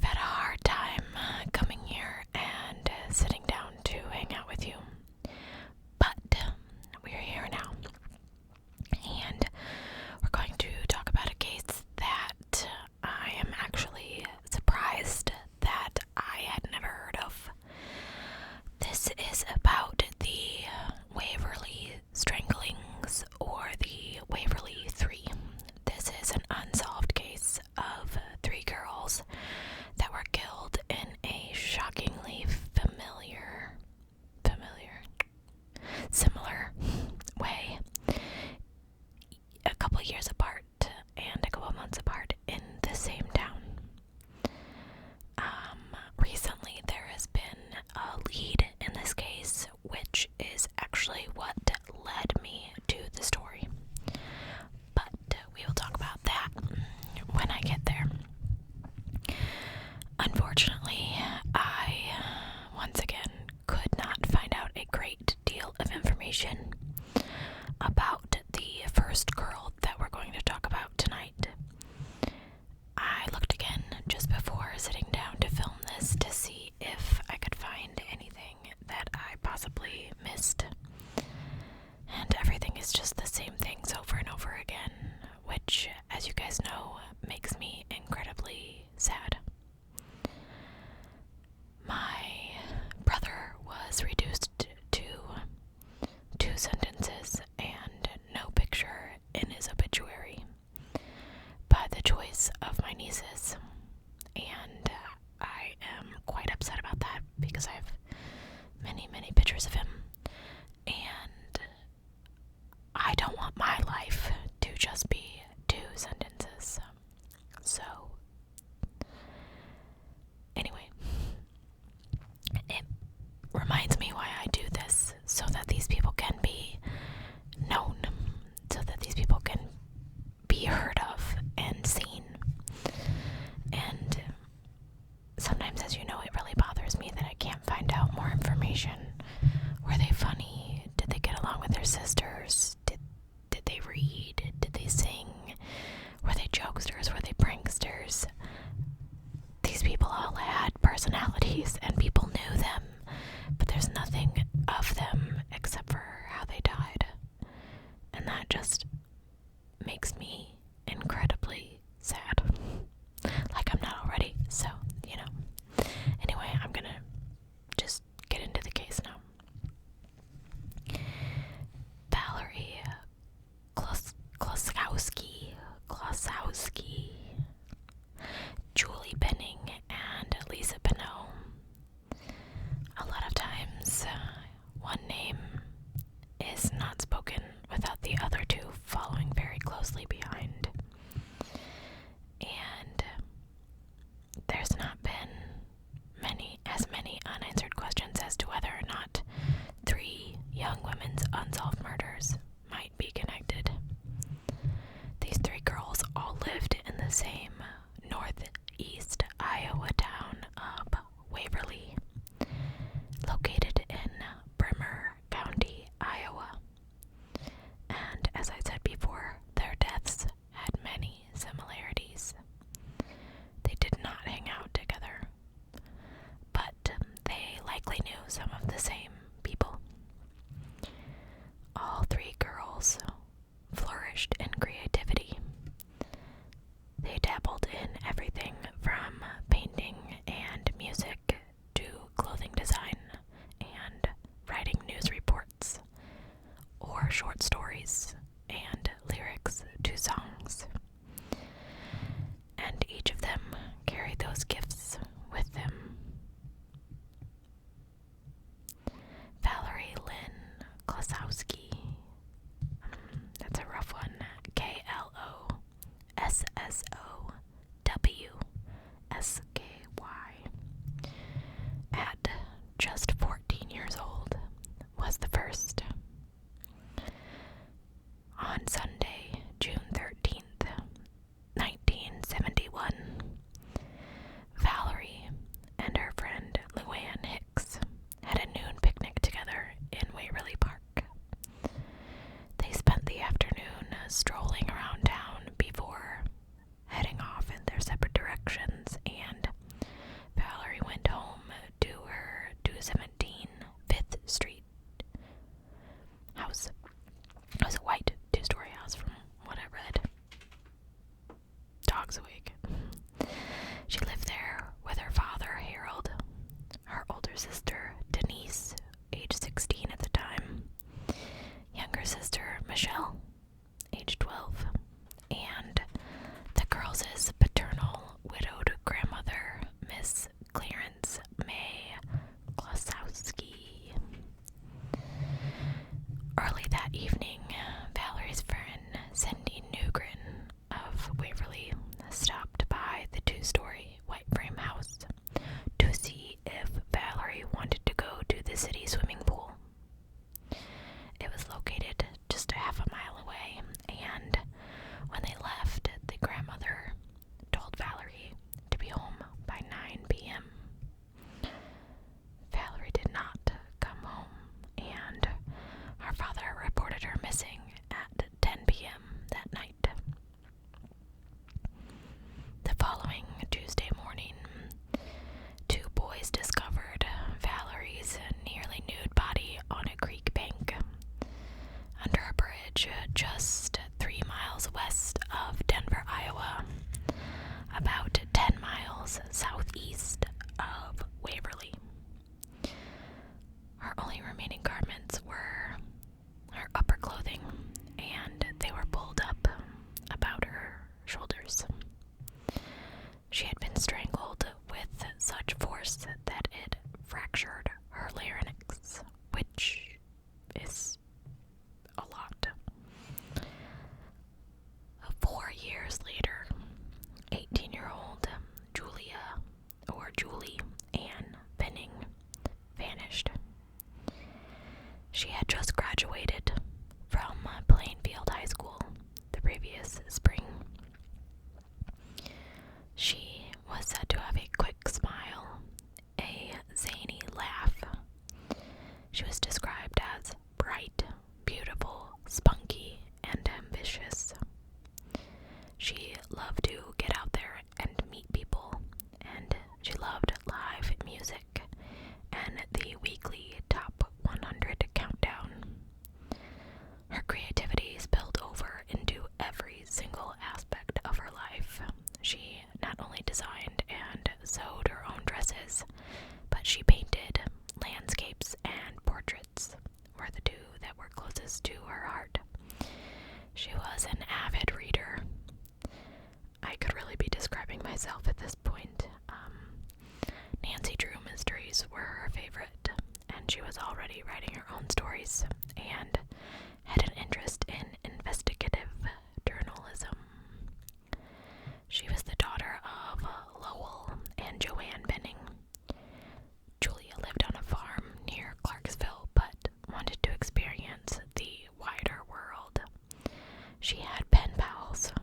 had a hard time coming here and sitting down to hang out with you. But we're here now. And we're going to talk about a case that I am actually surprised that I had never heard of. This is about the Waverly Stranglings, or the Waverly 3. This is an unsolved case of 3 girls that were killed in a shockingly similar way, a couple years apart and a couple months apart in the same town. Recently there has been a lead in this case, which is actually what led me to the story. But we will talk about that when I get there. Unfortunately, I once again could not find out a great deal of information about the first girl that we're going to talk about tonight. I looked again just before sitting down to film this to see if I could find anything that I possibly missed. And everything is just the same things over and over again, which, as you guys know, makes me incredibly sad. My brother was reduced to 2 sentences and no picture in his obituary by the choice of my nieces, and I am quite upset about that because I have many pictures of him, and I don't want my life to just be 2 sentences. So anyway, it reminds me why I do this, so that these people can be known, so that these people can be heard of and seen. And sometimes, as you know, it really bothers me that I can't find out more information. Were they funny? Did they get along with their sisters? Did they read? Did they sing? Were they jokesters? Were they pranksters? These people all had personalities and people knew them, but there's nothing of them except for how they died. And that just makes me incredibly sad. Like I'm not already, so, you know. Anyway, I'm gonna just get into the case now. Valerie Klossowski, Julie Benning, and Lisa Pinot. A lot of times, one name is not spoken without the other 2 following very closely behind. And there's not been as many unanswered questions as to whether or not 3 young women's unsolved murders might be connected. These 3 girls all lived in the same northeast Iowa town of Waverly, located in Bremer County, Iowa. And as I said before, their deaths had many similarities. They did not hang out together, but they likely knew some of the same people. All 3 girls flourished in creativity. They dabbled in everything from painting and music to clothing design and writing news reports or short stories and lyrics to songs. And each of them carried those gifts with them. Valerie Lynn Klossowski. That's a rough one. Klossowsky. At just 14 years old, was the first. On Sunday, June 13th, 1971, Valerie and her friend Luann Hicks had a noon picnic together in Waverly Park. They spent the afternoon strolling around town before heading off in their separate directions and She loved live music and the weekly Top 100 countdown. Her creativity spilled over into every single aspect of her life. She not only designed and sewed her own dresses, but she painted landscapes and portraits, were the two that were closest to her heart. She was an avid reader. I could really be describing myself at this point. Nancy Drew mysteries were her favorite, and she was already writing her own stories and had an interest in investigative journalism. She was the daughter of Lowell and Joanne Benning. Julia lived on a farm near Clarksville, but wanted to experience the wider world. She had pen pals.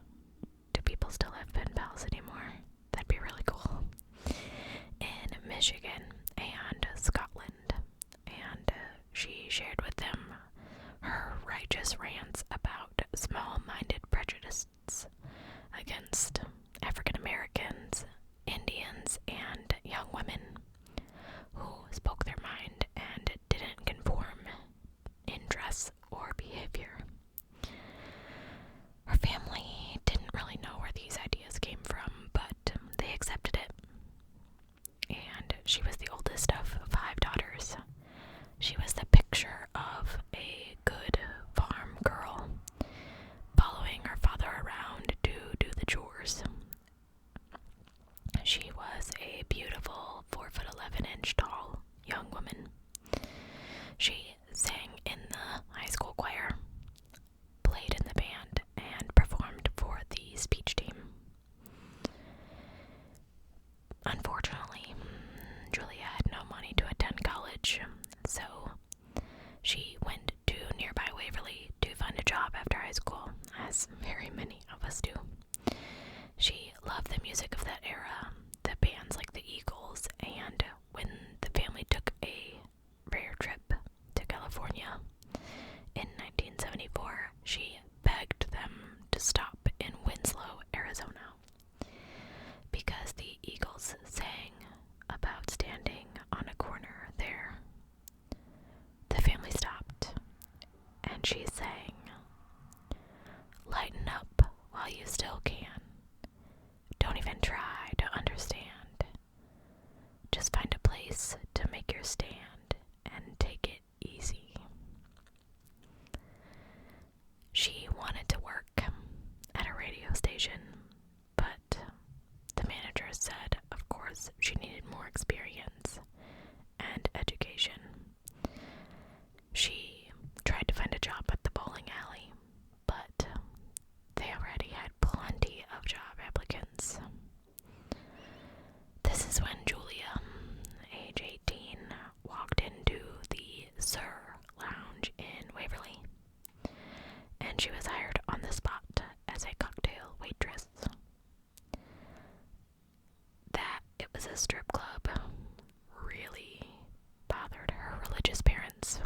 Do people still have pen pals anymore? That'd be really cool. In Michigan and Scotland, and she shared with them her righteous rants about small-minded prejudices against African Americans, Indians, and young women who spoke their mind and didn't conform in dress or behavior. Her family didn't really know where these ideas came from, but they accepted it. And she was the oldest of 5 daughters. She was the picture of a good farm girl, following her father around to do the chores. She was a beautiful 4'11" tall young woman. She sang in the high school choir, played in the band, and performed for the speech team. Unfortunately, Julia had no money to attend college, so she went to nearby Waverly to find a job after high school, as very many of us do. She loved the music of that era, the bands like the Eagles, and when the family took a rare trip to California in 1974, she begged them to stop in Winslow, Arizona, because the Eagles sang about standing on a corner there. The family stopped, and she sang, "Lighten up while you still can. Don't even try to understand. Just find a place to make your stand and take it easy." She wanted to work at a radio station, but the manager said, of course, she needed more experience and education. She tried to find a job at the bowling alley, but they already had plenty of job applicants. This is when Julia, age 18, walked into the Sir Lounge in Waverly, and she was hired on the spot as a cocktail waitress. That it was a strip club really bothered her religious parents.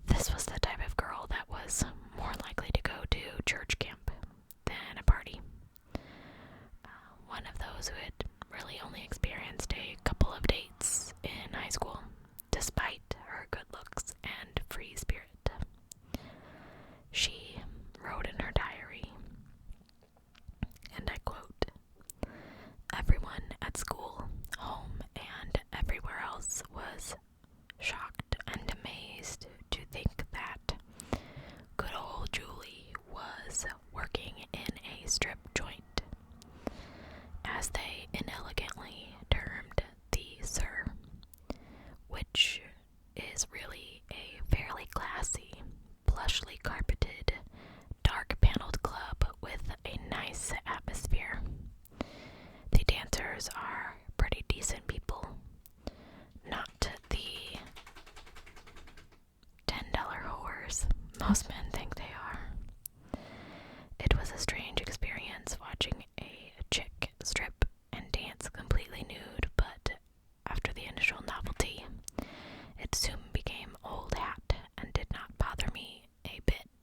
This was the type of girl that was more likely to go to church camp than a party. One of those who had really only experienced a couple of dates in high school, despite her good looks and free spirit. She wrote in her diary, and I quote, "Everyone at school, home, and everywhere else was shocked and amazed to think that good old Julie was working in a strip joint, as they inelegantly termed the Sir, which is really a fairly classy, plushly carpeted, dark-paneled club with a nice atmosphere. The dancers are pretty decent people, not the $10 whores most men think they are." It was a strange experience watching a chick strip and dance completely nude, but after the initial novelty, it soon became old hat and did not bother me a bit.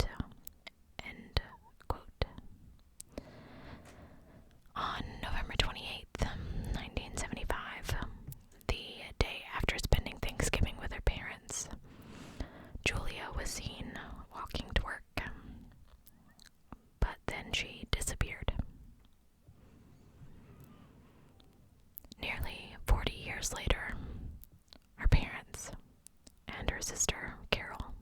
years later, her parents and her sister, Carol,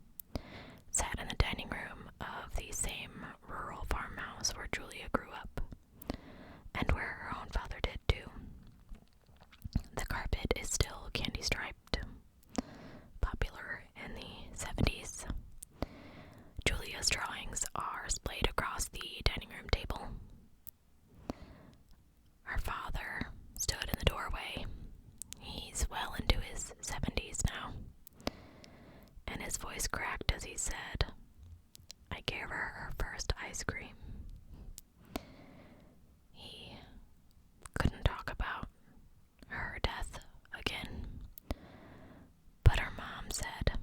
sat in the dining room of the same rural farmhouse where Julia grew up, and where her own father did too. The carpet is still candy-striped, popular in the 70s. Julia's drawings are splayed across the dining room table. Her father stood in the doorway. He's well into his 70s now, and his voice cracked as he said, "I gave her first ice cream." He couldn't talk about her death again, but her mom said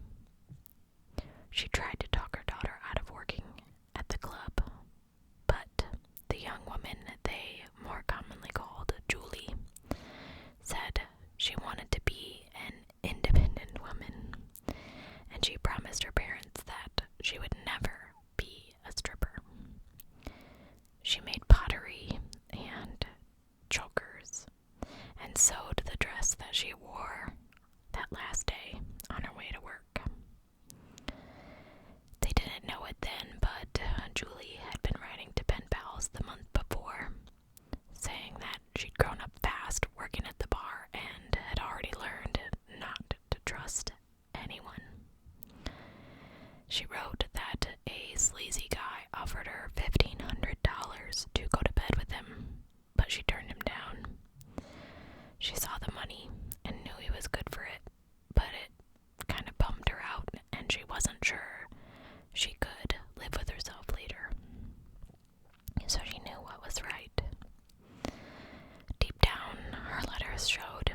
she tried to talk her daughter out of working at the club, but the young woman they more commonly called Julie said she wanted to be an independent woman, and she promised her parents that she would never be a stripper. She made pottery and chokers and sewed the dress that she wore that last day on her way to work. They didn't know it then, but Julie had been writing to pen pals the month before, saying that she'd grown up fast working at the bar and had already learned not to trust anyone. She wrote that a sleazy guy offered her $1,500 to go to bed with him, but she turned him down. She saw the money and knew he was good for it, but it kind of bummed her out, and she wasn't sure she could live with herself later. So she knew what was right. Deep down, her letters showed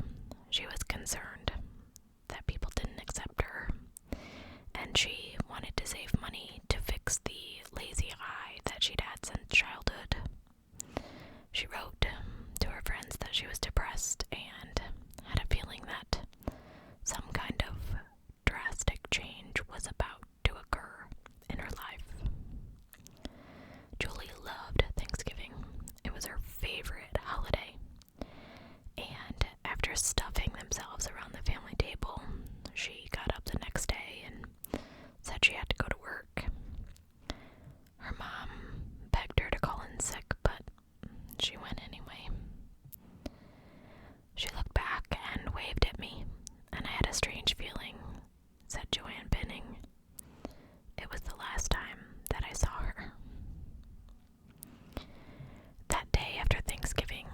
she was concerned that people didn't accept her, and she wanted to save money to fix the lazy eye that she'd had since childhood. She wrote to her friends that she was depressed and had a feeling that some kind of drastic change was about to occur in her life. Julie loved Thanksgiving. It was her favorite holiday. And after stuffing themselves around the family table, she got up the next day and said she had to go to work. Her mom begged her to call in sick, but she went anyway. She looked back and waved at me, and I had a strange feeling, said Joanne Binning. It was the last time that I saw her. That day after Thanksgiving,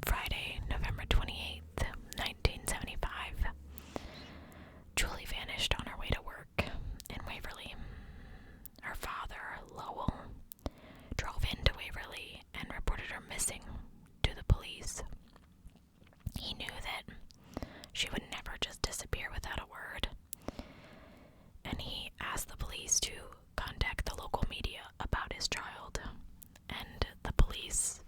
Friday, November 28th, 1975, Julie vanished on her way to work in Waverly. Her father, Lowell, drove into Waverly and reported her missing to the police. He knew that she would never just disappear without a word, and he asked the police to contact the local media about his child, and the police,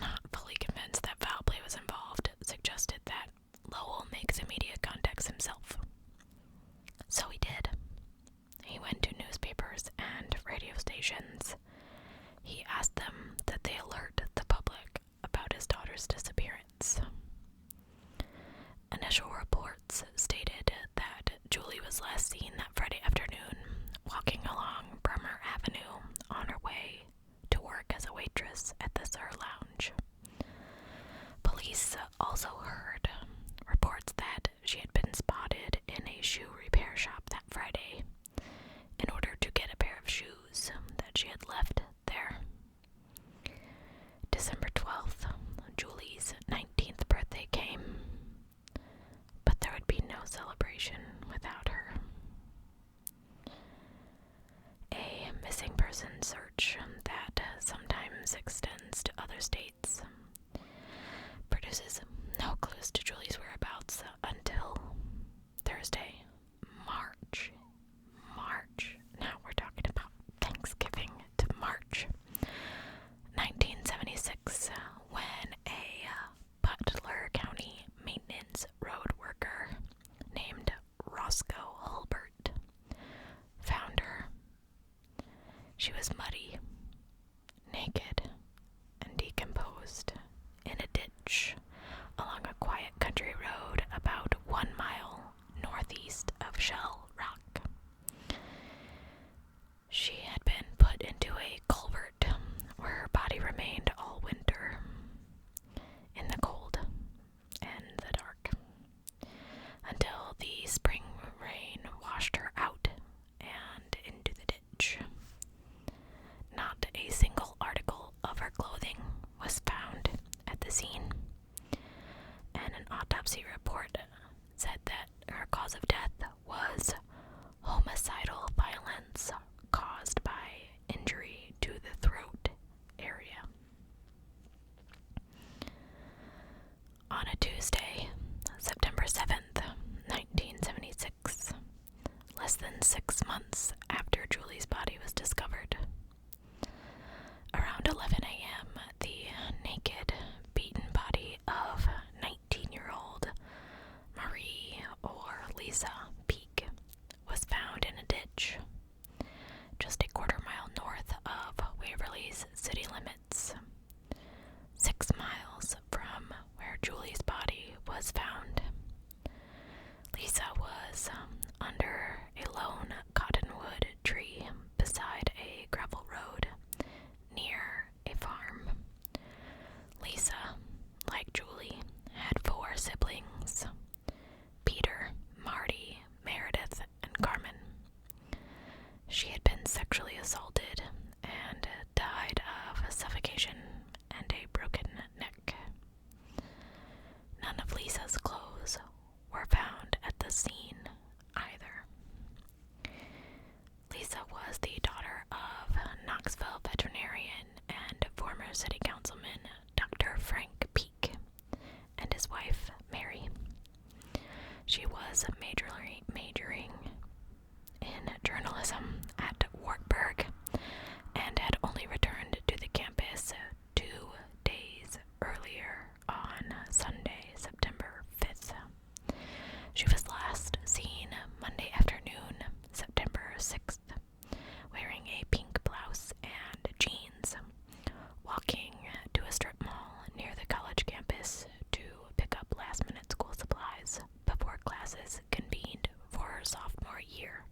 not fully convinced that foul play was involved, suggested that Lowell makes immediate contacts himself. So he did. He went to newspapers and radio stations. He asked them that they alert the public about his daughter's disappearance. Initial reports stated that Julie was last seen that Friday afternoon walking along Bremer Avenue on her way to work as a waitress at the Sur Lounge. Police also heard reports that she had been spotted in a shoe repair shop that Friday in order to get a pair of shoes that she had left there. December 12th, Julie's 19th birthday came, but there would be no celebration without her. A missing person search that sometimes extends to other states produces no clues to Julie's whereabouts until Thursday, March. Now we're talking about Thanksgiving to March 1976, when a Butler County maintenance road worker named Roscoe Hulbert found her. She was muddy, naked, and decomposed in a ditch along a quiet country road cause of death was homicidal violence caused by injury to the throat area. On a Tuesday, September 7th, 1976, less than 6 months after Julie's body was discovered, around 11 a.m., the naked, beaten body of 19-year-old Marie or Lisa Peak was found in a ditch just a quarter-mile north of Waverly's city limits, 6 miles from where Julie's body was found. Lisa was under a lone cottonwood tree beside a gravel road near a farm. Lisa, like Julie, had 4 siblings: Peter, Marty, Meredith, and Carmen. She had been sexually assaulted and died of suffocation and a broken neck. None of Lisa's clothes were found at the scene either. Lisa was the daughter of Knoxville veterinarian and former city councilman Dr. Frank Peak and his wife Mary. She was majoring in journalism at Wartburg and had only returned to the campus 2 days earlier on Sunday, September 5th. She was last seen Monday afternoon, September 6th, wearing a pink blouse and jeans, walking to a strip mall near the college campus to pick up last-minute school supplies before classes convened for her sophomore year.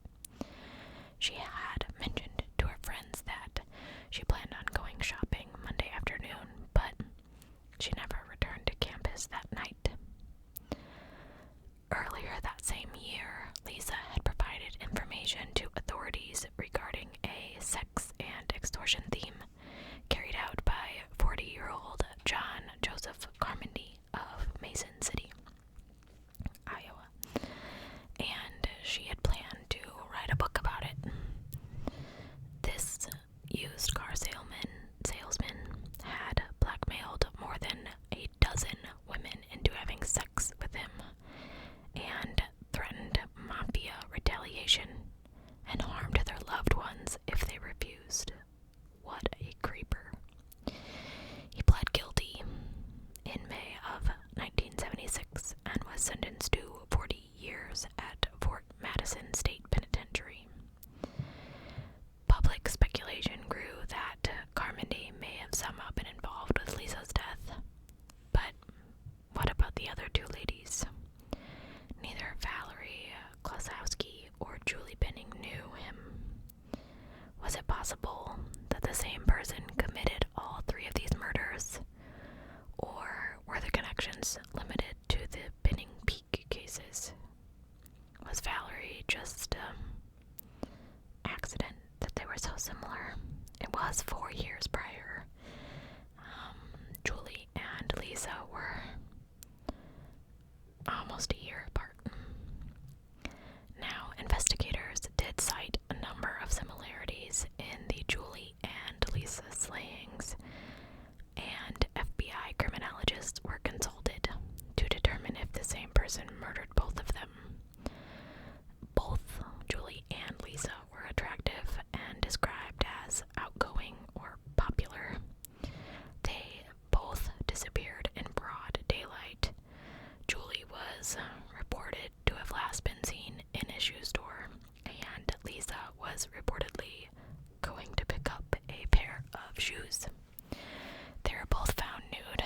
She had mentioned to her friends that she planned on going shopping Monday afternoon, but she never returned to campus that night. Earlier that same year, Lisa had provided information to authorities regarding a sex and extortion theme carried out by 40-year-old John Joseph Carmody of Mason City, Iowa, and she had planned to write a book about it. This used car salesman had blackmailed more than a dozen women into having sex with him and threatened mafia retaliation and harmed their loved ones if they refused. What a creeper. He pled guilty in May of 1976 and was sentenced to 40 years at Fort Madison State Penitentiary. Public speculation grew that Carmody may have somehow been involved with Lisa's death. But what about the other 2 ladies? Neither Valerie Klossowski or Julie Benning knew him. Was it possible that the same person committed all 3 of these murders? Or were the connections limited to the Benning Peak cases? Was Valerie just accident that they were so similar? It was 4 years prior. Julie and Lisa were almost a year apart. Now, investigators did cite a number of similarities in the Julie and Lisa slayings, and FBI criminologists were consulted to determine if the same person murdered both of them. Both Julie and Lisa were attractive and described as outgoing or popular. They both disappeared in broad daylight. Julie was reported to have last been seen in a shoe store, and Lisa was reportedly going to pick up a pair of shoes. They were both found nude,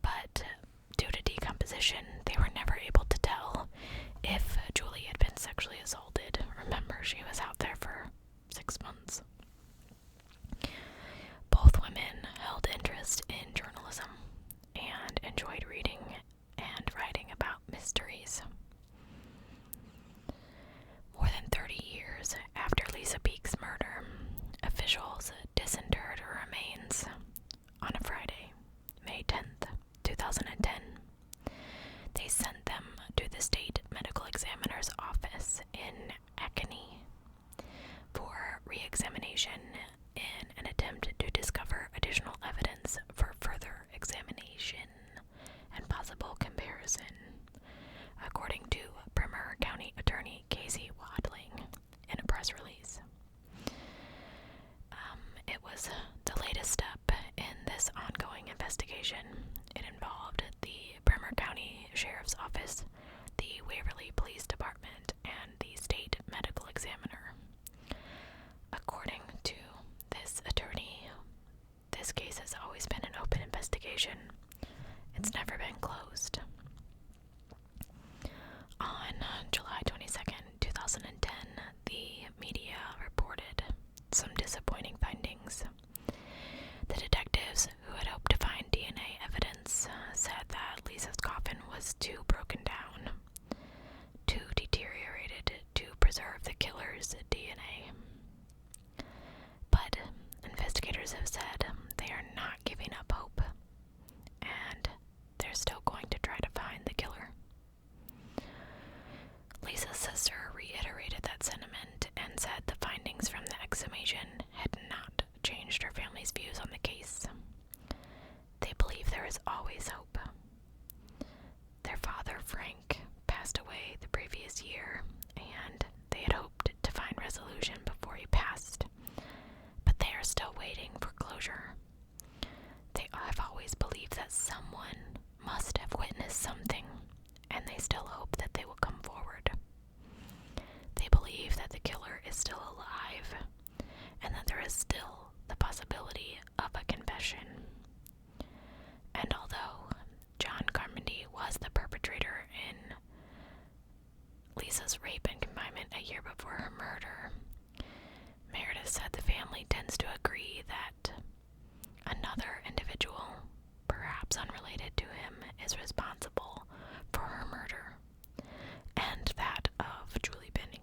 but due to decomposition, they were never able to tell if Julie had been sexually assaulted. Remember, she was out there for 6 months. Both women held interest in journalism and enjoyed reading and writing about mysteries. More than 30 years after Lisa Peak's murder, officials disinterred her remains on a Friday, May 10th, 2010. police in Ekany for re-examination in an attempt to discover additional evidence for further examination and possible comparison, according to Bremer County Attorney Casey Wadling in a press release. It was the latest step in this ongoing investigation. It involved the Bremer County Sheriff's Office, the Waverly Police Department, and the state medical examiner. According to this attorney, this case has always been an open investigation. It's never been closed. On July 22nd, 2010, the media reported some disappointing findings. The detectives who had hoped to find DNA evidence said that Lisa's coffin was too broken down, too deteriorated to preserve the killer's DNA. But investigators have said they are not giving up hope, and they're still going to try to find the killer. Lisa's sister reiterated that sentiment and said the findings from the exhumation had not changed her family's views on the case. They believe there is always hope. Their father, Frank, passed away the previous year, and they had hoped to find resolution before he passed, but they are still waiting for closure. They have always believed that someone must have witnessed something, and they still hope that they will come forward. They believe that the killer is still alive, and that there is still the possibility of a confession. And although John Carmody was the perpetrator in Lisa's rape and confinement a year before her murder, Meredith said the family tends to agree that another individual, perhaps unrelated to him, is responsible for her murder, and that of Julie Benning.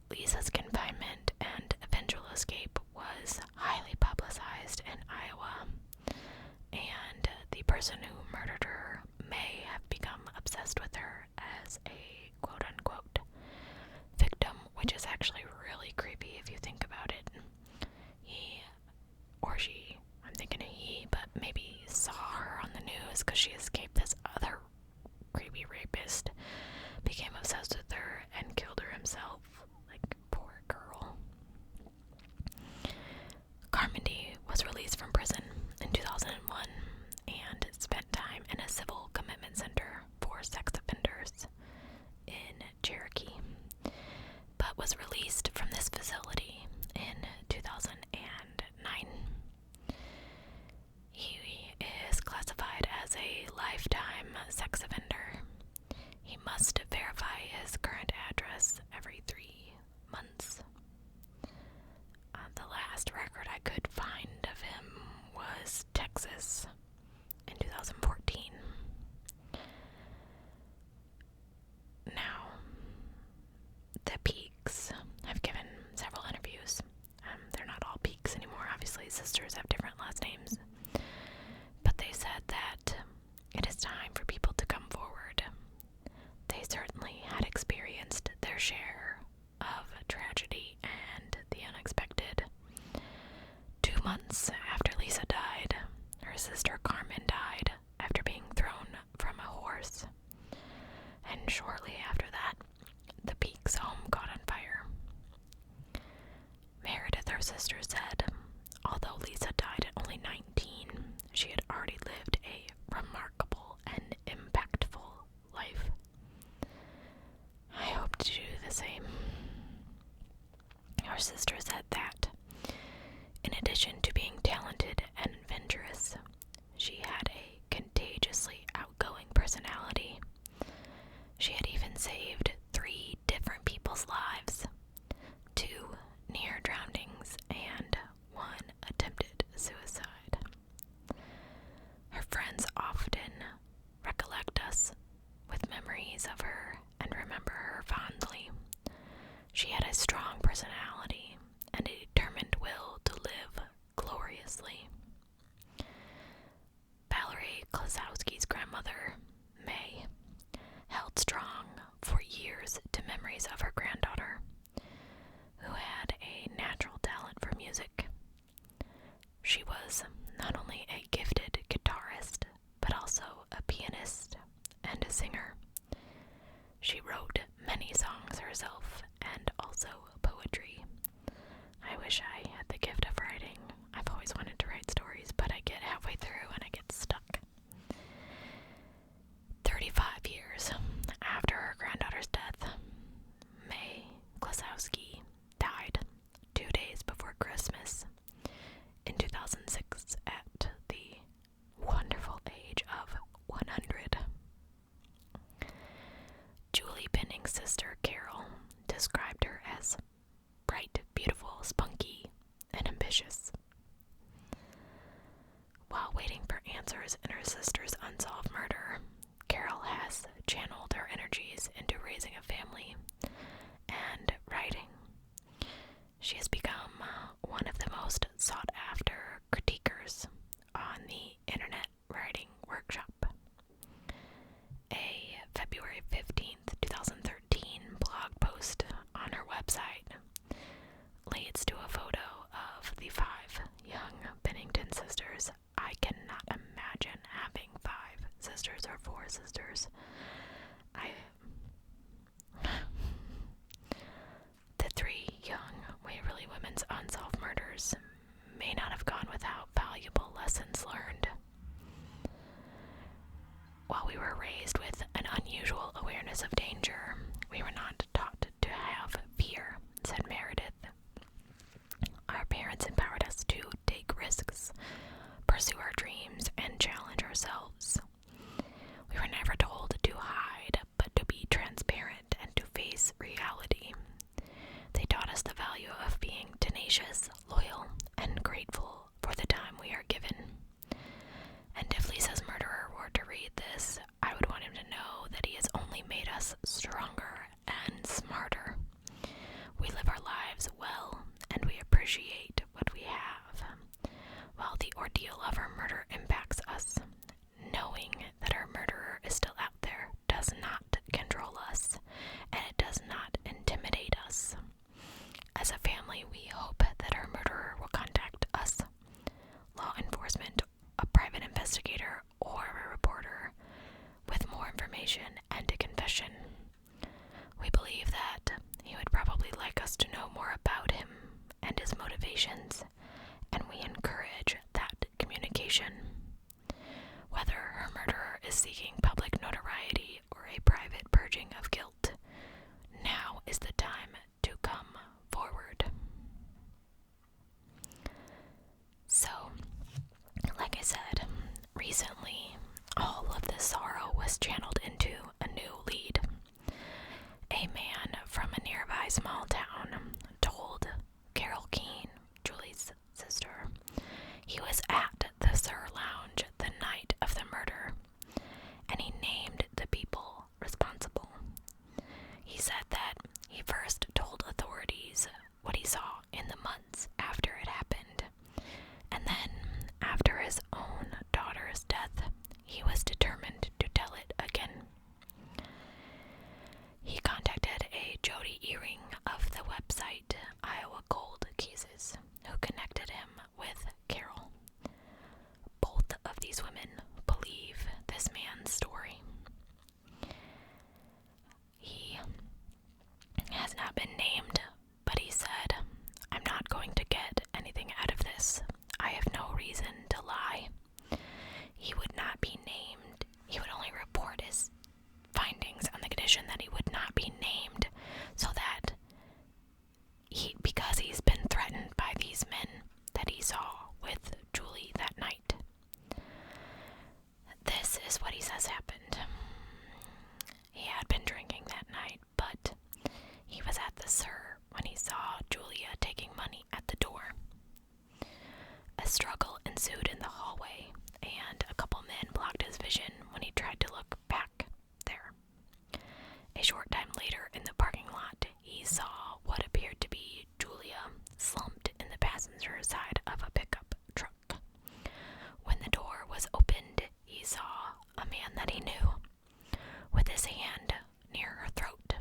Lisa's confinement and eventual escape was highly publicized in Iowa, and the person who murdered her may have become obsessed with her as a quote-unquote victim, which is actually really creepy if you think about it. He, or she, I'm thinking a he, but maybe saw her on the news because she escaped this other creepy rapist, became obsessed with her, and killed her himself. Like, poor girl. Carmody was released from prison in 2001 and spent time in a civil commitment center for sex offenders in Cherokee, but was released from this facility in 2009. He is classified as a lifetime sex offender. He must verify his current address every 3 months. The last record I could find of him was Texas in 2014. Now, the Peaks have given several interviews. They're not all Peaks anymore, obviously. Sisters have different last names. But they said that it is time for people to come forward. They certainly had experienced their share of tragedy and the unexpected. 2 months after Lisa died, her sister Carmen died after being thrown from a horse. And shortly after that, the Peaks home caught on fire. Meredith, her sister, said, although Lisa died at only 19, she had already lived a remarkable and impactful life. I hope to do the same. Her sister said that, in addition to being talented and adventurous, she had a pianist and a singer. She wrote many songs herself and also poetry. I wish I had the gift of writing. I've always wanted to write stories, but I get halfway through and I get stuck. 35 years after her granddaughter's death, May Klossowski died 2 days before Christmas in 2006 at the wonderful age of 100. Julie Benning's sister, Carol, described her as bright, beautiful, spunky, and ambitious. While waiting for answers in her sister's unsolved murder, Carol has channeled her energies into raising a family and writing. She has become one of the most sought-after critiquers on the Internet Writing Workshop. A February 15th, 2013 blog post on her website leads to a photo of the 5 young Bennington sisters. I cannot imagine having 5 sisters or 4 sisters. The 3 young Waverly women's unsolved murders may not have gone without valuable lessons learned. While we were raised with an unusual awareness of danger, we were not taught to have fear, said Meredith. Our parents empowered us to take risks, pursue our dreams, and challenge ourselves. We were never told to hide, but to be transparent and to face reality. They taught us the value of being tenacious, loyal, and grateful for the time we are given. And if Lisa's murderer were to read this, I would want him to know that he has only made us stronger and smarter. We live our lives well, and we appreciate what we have. While the ordeal of her murder impacts us, knowing that our murderer is still out there does not control us, and it does not intimidate us. As a family, we hope that our murderer will contact us, law enforcement, a private investigator, or a reporter with more information and a confession. We believe that he would probably like us to know more about him and his motivations, and we encourage that communication. Whether her murderer is seeking public notoriety or a private purging of guilt, now is the time to come forward. So, like I said, recently all of this sorrow was channeled into a new lead. A man from a nearby small town told Carol Keene, Julie's sister, he was at the Sir Lounge the night of the murder, and he named the people responsible. He said that he first told authorities what he saw in the months after it happened, and then, after his own daughter's death, he was determined to tell it again. He contacted a Jody Earring of the website Iowa Cold Cases, who connected him with Carol. Both of these women believe this man's story. He has not been named, but he said, "I'm not going to get anything out of this. I have no reason to lie." He would not be named. He would only report his findings on the condition that he would not be named, so that because he's been threatened by these men that he saw with Julie that night. This is what he says happened. He had been drinking that night, but he was at the Sir when he saw Julia taking money at the door. A struggle ensued in the hallway, and a couple men blocked his vision when he tried to look back there. A short time later, in the parking lot, he saw what appeared to be Julia slumped in the passenger side of a pickup truck. When the door was opened, he saw a man that he knew, with his hand near her throat,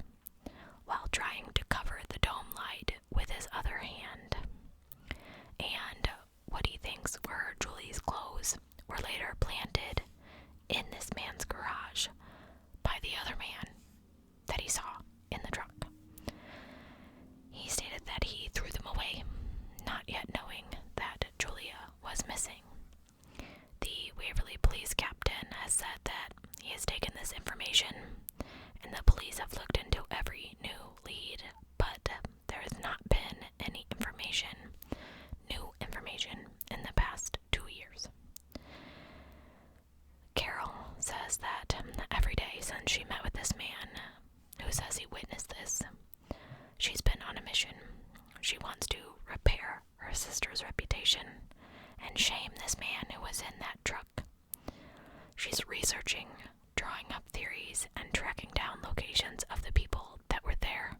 while trying to cover the dome light with his other hand. And what he thinks were Julie's clothes were later planted in this man's garage. has taken this information, and the police have looked into every new lead, but there has not been any new information in the past 2 years. Carol says that every day since she met with this man, who says he witnessed this, she's been on a mission. She wants to repair her sister's reputation and shame this man who was in that truck. She's researching, drawing up theories, and tracking down locations of the people that were there.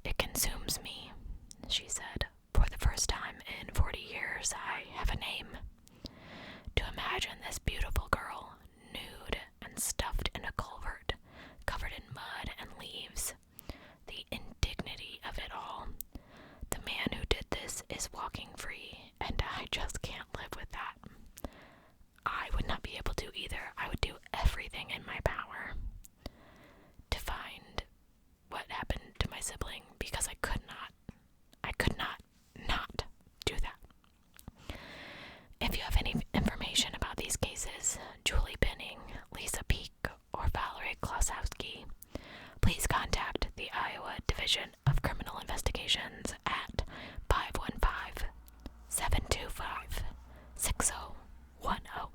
It consumes me, she said. For the first time in 40 years, I have a name. To imagine this beautiful girl, nude and stuffed in a culvert, covered in mud and leaves. The indignity of it all. The man who did this is walking free, and I just can't live with that. I would not be able to either. I would do everything in my power to find what happened to my sibling, because I could not do that. If you have any information about these cases, Julie Benning, Lisa Peak, or Valerie Klossowski, please contact the Iowa Division of Criminal Investigations at 515-725-6010.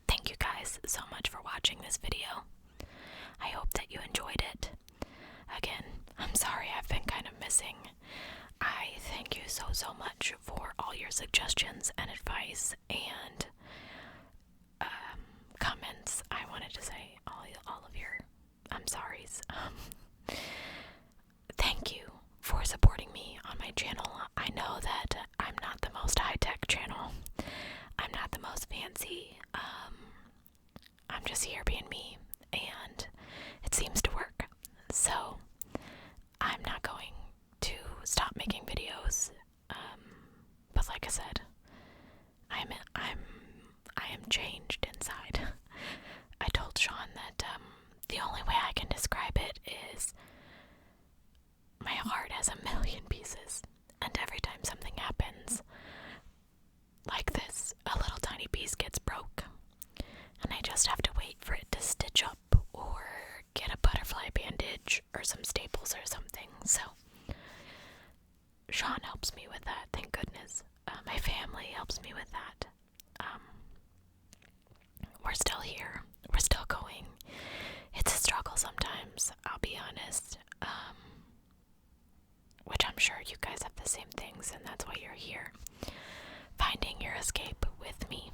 Thank you guys so much for watching this video. I hope that you enjoyed it. Again, I'm sorry I've been kind of missing. I thank you so much for all your suggestions and advice and comments. I wanted to say all of your I'm sorry's. Thank you for supporting me on my channel. I know that I'm not the most high-tech channel. I'm not the most fancy. I'm just here being me, and it seems to work. So I'm not going to stop making videos. But like I said, I am changed inside. I told Sean that the only way I can describe it is my heart has a million pieces, and every time something happens like this, a little tiny piece gets broke, and I just have to wait for it to stitch up or get a butterfly bandage or some staples or something. So Sean helps me with that, thank goodness. My family helps me with that. We're still here. We're still going. It's a struggle sometimes, I'll be honest. Which I'm sure you guys have the same things, and that's why you're here. Finding your escape with me.